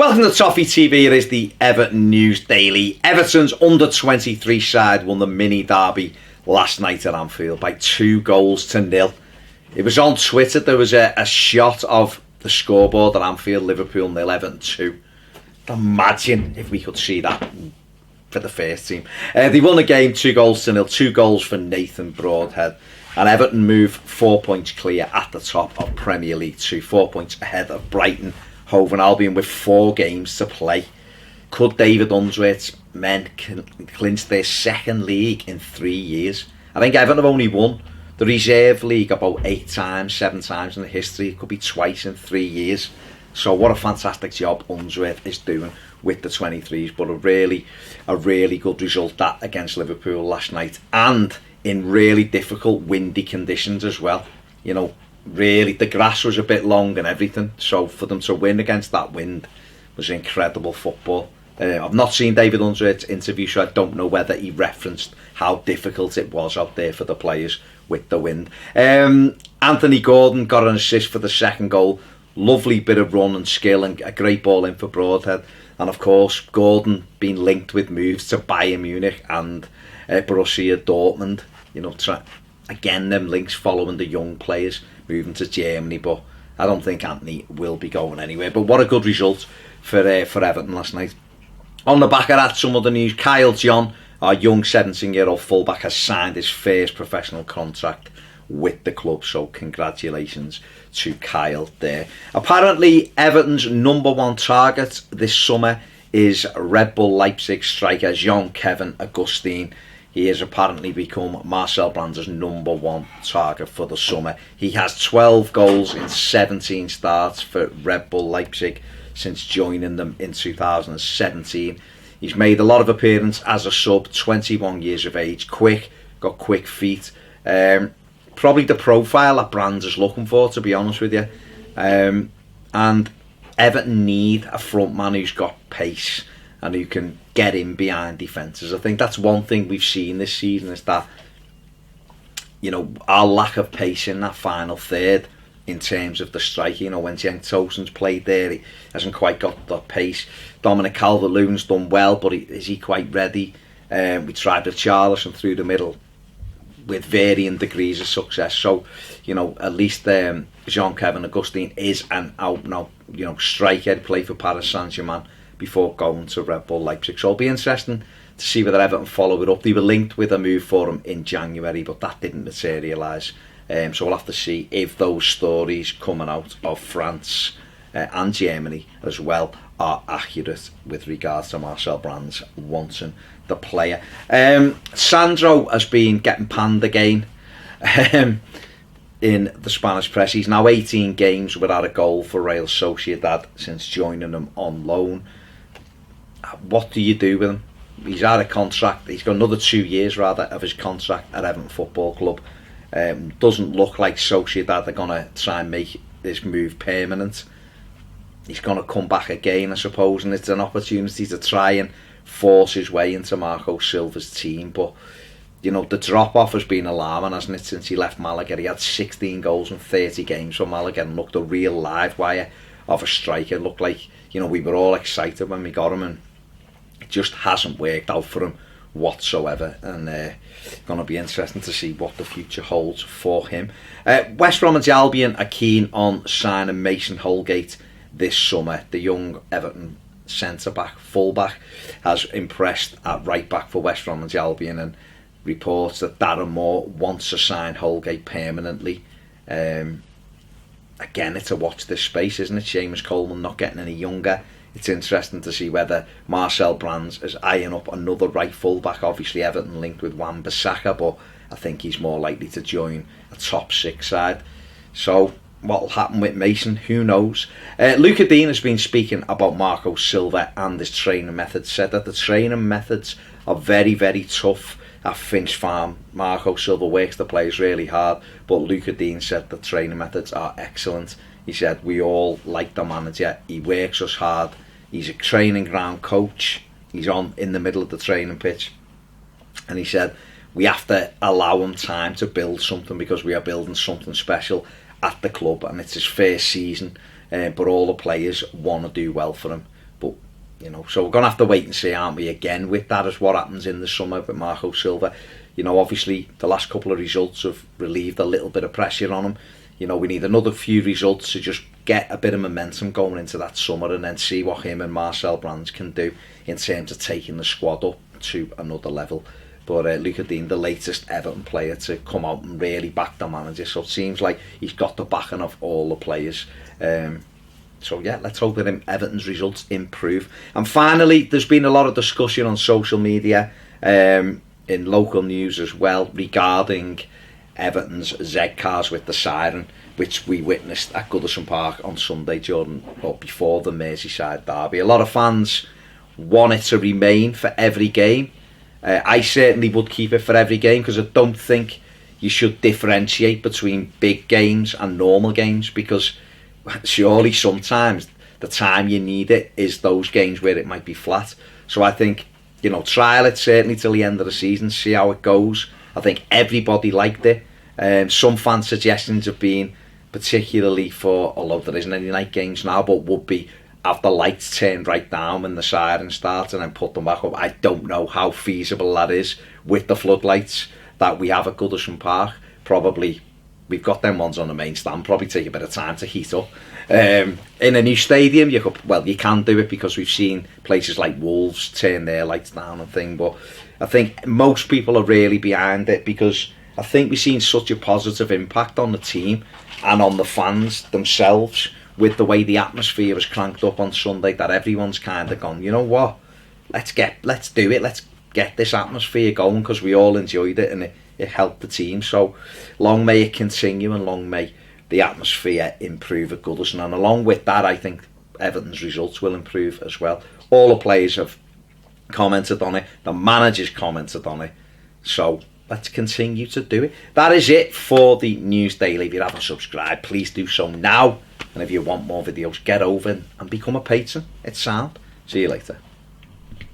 Welcome to Toffee TV. It is the Everton News Daily. Everton's under-23 side won the mini derby last night at Anfield by 2-0. It was on Twitter. There was a shot of the scoreboard at Anfield. Liverpool 0, Everton 2. Imagine if we could see that for the first team. They won the game 2-0. 2 goals for Nathan Broadhead. And Everton move 4 points clear at the top of Premier League 2. 4 points ahead of Brighton, Hove and Albion with 4 games to play. Could David Unsworth's men clinch their second league in 3 years? I think Everton have only won the reserve league about 8 times, 7 times in the history. It could be twice in 3 years. So what a fantastic job Unsworth is doing with the 23s. But a really good result that against Liverpool last night. And in really difficult windy conditions as well. You know, really the grass was a bit long and everything, so for them to win against that wind was incredible football. I've not seen David Unsworth's interview, so I don't know whether he referenced how difficult it was out there for the players with the wind. Anthony Gordon got an assist for the second goal. Lovely bit of run and skill and a great ball in for Broadhead. And of course Gordon being linked with moves to Bayern Munich and Borussia Dortmund. You know, again, them links following the young players moving to Germany, but I don't think Anthony will be going anywhere. But what a good result for Everton last night. On the back of that, some other news. Kyle John, our young 17-year-old fullback, has signed his first professional contract with the club, so congratulations to Kyle there. Apparently, Everton's #1 target this summer is Red Bull Leipzig striker Jean-Kevin Augustin. He has apparently become Marcel Brands' #1 target for the summer. He has 12 goals in 17 starts for Red Bull Leipzig since joining them in 2017. He's made a lot of appearances as a sub, 21 years of age, got quick feet. Probably the profile that Brands is looking for, to be honest with you. And Everton need a front man who's got pace and who can get in behind defences. I think that's one thing we've seen this season, is that, you know, our lack of pace in that final third in terms of the striking. You know, when Cenk Tosun's played there, he hasn't quite got the pace. Dominic Calvert-Lewin's done well, but is he quite ready? We tried with Charlison through the middle with varying degrees of success. So, you know, at least Jean-Kevin Augustin is an out-and-out, you know, striker to play for Paris Saint-Germain before going to Red Bull Leipzig. So it'll be interesting to see whether Everton follow it up. They were linked with a move for him in January, but that didn't materialise. So we'll have to see if those stories coming out of France and Germany as well are accurate with regards to Marcel Brands wanting the player. Sandro has been getting panned again in the Spanish press. He's now 18 games without a goal for Real Sociedad since joining them on loan. What do you do with him? He's out of contract. He's got another 2 years rather of his contract at Everton Football Club. Doesn't look like Sociedad are going to try and make this move permanent. He's going to come back again, I suppose, and it's an opportunity to try and force his way into Marco Silva's team. But, you know, the drop-off has been alarming, hasn't it, since he left Malaga. He had 16 goals in 30 games for Malaga and looked a real live wire of a striker. It looked like, you know, we were all excited when we got him, and it just hasn't worked out for him whatsoever. And going to be interesting to see what the future holds for him. West Bromwich Albion are keen on signing Mason Holgate this summer. The young Everton centre-back, full-back, has impressed at right-back for West Bromwich Albion, and reports that Darren Moore wants to sign Holgate permanently. Again, it's a watch this space, isn't it? Seamus Coleman not getting any younger. It's interesting to see whether Marcel Brands is eyeing up another right full-back. Obviously Everton linked with Wan-Bissaka, but I think he's more likely to join a top 6 side. So what will happen with Mason, who knows? Luca Dean has been speaking about Marco Silva and his training methods. Said that the training methods are very, very tough at Finch Farm. Marco Silva works the players really hard, but Luca Dean said the training methods are excellent. He said, we all like the manager. He works us hard. He's a training ground coach. He's on in the middle of the training pitch. And he said, we have to allow him time to build something, because we are building something special at the club, and it's his first season. But all the players want to do well for him. So we're going to have to wait and see, aren't we, again with that, as what happens in the summer with Marco Silva. Obviously the last couple of results have relieved a little bit of pressure on him. We need another few results to just get a bit of momentum going into that summer, and then see what him and Marcel Brands can do in terms of taking the squad up to another level. But Luca Dean, the latest Everton player to come out and really back the manager, so it seems like he's got the backing of all the players. So yeah, let's hope that Everton's results improve. And finally, there's been a lot of discussion on social media, in local news as well, regarding Everton's Z cars with the siren, which we witnessed at Goodison Park on Sunday before the Merseyside derby. A lot of fans want it to remain for every game. I certainly would keep it for every game, because I don't think you should differentiate between big games and normal games, because surely sometimes the time you need it is those games where it might be flat. So I think, trial it certainly till the end of the season, see how it goes. I think everybody liked it. Some fan suggestions have been, particularly for, although there isn't any night games now, but would be have the lights turned right down when the siren starts and then put them back up. I don't know how feasible that is with the floodlights that we have at Goodison Park. Probably, we've got them ones on the main stand, probably take a bit of time to heat up. In a new stadium, you can do it, because we've seen places like Wolves turn their lights down and thing, but I think most people are really behind it, because I think we've seen such a positive impact on the team and on the fans themselves with the way the atmosphere was cranked up on Sunday, that everyone's kind of gone, you know what, let's do it, let's get this atmosphere going, because we all enjoyed it and it helped the team. So long may it continue, and long may the atmosphere improve at Goodison, and along with that I think Everton's results will improve as well. All the players have commented on it, the manager's commented on it, so let's continue to do it. That is it for the News Daily. If you haven't subscribed, please do so now, and if you want more videos, get over and become a patron. It's sound. See you later.